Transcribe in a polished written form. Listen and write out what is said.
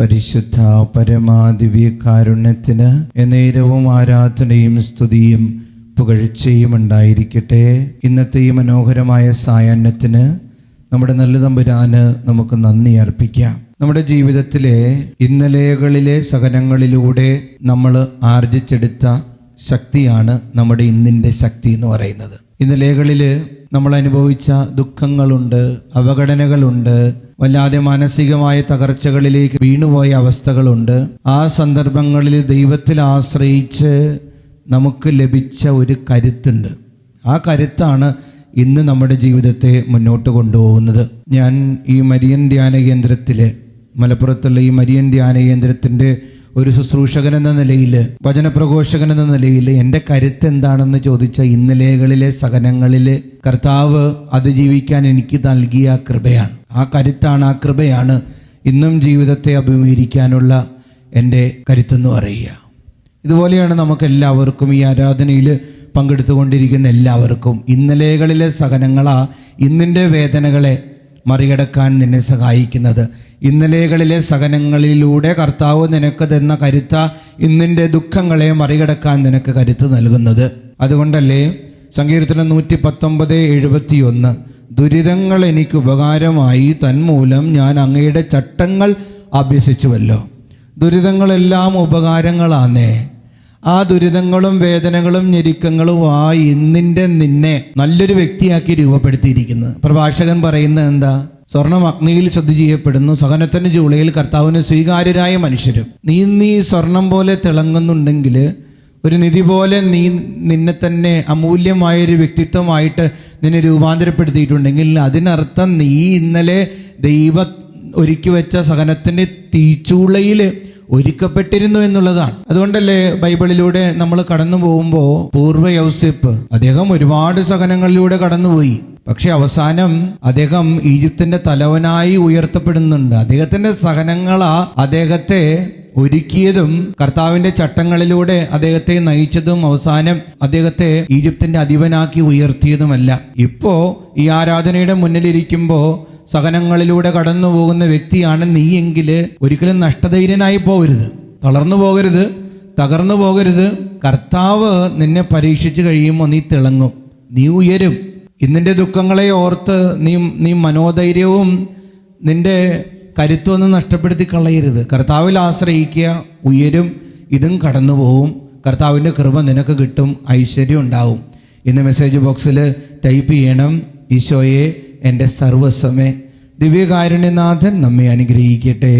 പരിശുദ്ധ പരമാദിവ്യകാരുണ്യത്തിന് എന്നേരവും ആരാധനയും സ്തുതിയും പുകഴ്ചയും ഉണ്ടായിരിക്കട്ടെ. ഇന്നത്തെ ഈ മനോഹരമായ സായാഹ്നത്തിന് നമ്മുടെ നല്ല തമ്പുരാന് നമുക്ക് നന്ദി അർപ്പിക്കാം. നമ്മുടെ ജീവിതത്തിലെ ഇന്നലെകളിലെ സഹനങ്ങളിലൂടെ നമ്മൾ ആർജിച്ചെടുത്ത ശക്തിയാണ് നമ്മുടെ ഇന്നിൻ്റെ ശക്തി എന്ന് പറയുന്നത്. ഇന്നലെകളിൽ നമ്മൾ അനുഭവിച്ച ദുഃഖങ്ങളുണ്ട്, അവഗണനകളുണ്ട്, വല്ലാതെ മാനസികമായ തകർച്ചകളിലേക്ക് വീണുപോയ അവസ്ഥകളുണ്ട്. ആ സന്ദർഭങ്ങളിൽ ദൈവത്തിൽ ആശ്രയിച്ച് നമുക്ക് ലഭിച്ച ഒരു കരുത്തുണ്ട്. ആ കരുത്താണ് ഇന്ന് നമ്മുടെ ജീവിതത്തെ മുന്നോട്ട് കൊണ്ടുപോകുന്നത്. ഞാൻ ഈ മരിയൻ ധ്യാന കേന്ദ്രത്തിലെ മലപ്പുറത്തുള്ള ഈ മരിയൻ ധ്യാന കേന്ദ്രത്തിൻ്റെ ഒരു ശുശ്രൂഷകൻ എന്ന നിലയിൽ, വചനപ്രഘോഷകൻ എന്ന നിലയിൽ എൻ്റെ കരുത്ത് എന്താണെന്ന് ചോദിച്ച ഇന്നലെകളിലെ സഹനങ്ങളിൽ കർത്താവ് അതിജീവിക്കാൻ എനിക്ക് നൽകിയ കൃപയാണ്. ആ കരുത്താണ്, ആ കൃപയാണ് ഇന്നും ജീവിതത്തെ അഭിമുഖീകരിക്കാനുള്ള എൻ്റെ കരുത്തെന്ന് പറയുക. ഇതുപോലെയാണ് നമുക്കെല്ലാവർക്കും, ഈ ആരാധനയിൽ പങ്കെടുത്തുകൊണ്ടിരിക്കുന്ന എല്ലാവർക്കും, ഇന്നലെകളിലെ സഹനങ്ങളാ ഇന്നിൻ്റെ വേദനകളെ മറികടക്കാൻ നിന്നെ സഹായിക്കുന്നത്. ഇന്നലെകളിലെ സഹനങ്ങളിലൂടെ കർത്താവ് നിനക്ക് തന്ന കരുത്ത ഇന്നിൻ്റെ ദുഃഖങ്ങളെ മറികടക്കാൻ നിനക്ക് കരുത്ത് നൽകുന്നത്. അതുകൊണ്ടല്ലേ സങ്കീർത്തനം 119:71 ദുരിതങ്ങൾ എനിക്ക് ഉപകാരമായി, തന്മൂലം ഞാൻ അങ്ങയുടെ ചട്ടങ്ങൾ അഭ്യസിച്ചുവല്ലോ. ദുരിതങ്ങളെല്ലാം ഉപകാരങ്ങളാന്നേ. ആ ദുരിതങ്ങളും വേദനകളും ഞെരുക്കങ്ങളും ഇന്നിൻ്റെ നിന്നെ നല്ലൊരു വ്യക്തിയാക്കി രൂപപ്പെടുത്തിയിരിക്കുന്നത്. പ്രഭാഷകൻ പറയുന്നത് എന്താ? സ്വർണം അഗ്നിയിൽ ശുദ്ധി ചെയ്യപ്പെടുന്നു, സഹനത്തിന്റെ ചൂളയിൽ കർത്താവിന് സ്വീകാര്യരായ മനുഷ്യരും. നീ സ്വർണം പോലെ തിളങ്ങുന്നുണ്ടെങ്കിൽ, ഒരു നിധി പോലെ നിന്നെ തന്നെ അമൂല്യമായൊരു വ്യക്തിത്വമായിട്ട് നിന്നെ രൂപാന്തരപ്പെടുത്തിയിട്ടുണ്ടെങ്കിൽ, അതിനർത്ഥം നീ ഇന്നലെ ദൈവം ഒരുക്കി വെച്ച സഹനത്തിന്റെ തീച്ചൂളയിൽ ഒരുക്കപ്പെട്ടിരുന്നു എന്നുള്ളതാണ്. അതുകൊണ്ടല്ലേ ബൈബിളിലൂടെ നമ്മൾ കടന്നു പോകുമ്പോൾ പൂർവ്വ യൗസേപ്പ് അദ്ദേഹം ഒരുപാട് സഹനങ്ങളിലൂടെ കടന്നുപോയി. പക്ഷെ അവസാനം അദ്ദേഹം ഈജിപ്തിന്റെ തലവനായി ഉയർത്തപ്പെടുന്നുണ്ട്. അദ്ദേഹത്തിന്റെ സഹനങ്ങളാ അദ്ദേഹത്തെ ഒരുക്കിയതും കർത്താവിന്റെ ചട്ടങ്ങളിലൂടെ അദ്ദേഹത്തെ നയിച്ചതും അവസാനം അദ്ദേഹത്തെ ഈജിപ്തിന്റെ അധിപനാക്കി ഉയർത്തിയതുമല്ല. ഇപ്പോ ഈ ആരാധനയുടെ മുന്നിലിരിക്കുമ്പോൾ സഹനങ്ങളിലൂടെ കടന്നു പോകുന്ന വ്യക്തിയാണ് നീയെങ്കിൽ ഒരിക്കലും നഷ്ടധൈര്യനായി പോകരുത്, തളർന്നു പോകരുത്, തകർന്നു പോകരുത്. കർത്താവ് നിന്നെ പരീക്ഷിച്ചു കഴിയുമ്പോൾ നീ തിളങ്ങും, നീ ഉയരും. ഇന്നിൻ്റെ ദുഃഖങ്ങളെ ഓർത്ത് നീ മനോധൈര്യവും നിന്റെ കരുത്വൊന്നും നഷ്ടപ്പെടുത്തി കളയരുത്. കർത്താവിൽ ആശ്രയിക്കുക, ഉയരും, ഇതും കടന്നു പോവും. കർത്താവിൻ്റെ കൃപ നിനക്ക് കിട്ടും, ഐശ്വര്യം ഉണ്ടാവും. ഇന്ന് മെസ്സേജ് ബോക്സിൽ ടൈപ്പ് ചെയ്യണം, ഈശോയെ എൻ്റെ സർവസ്വമേ. ദിവ്യകാരുണ്യനാഥൻ നമ്മെ അനുഗ്രഹിക്കട്ടെ.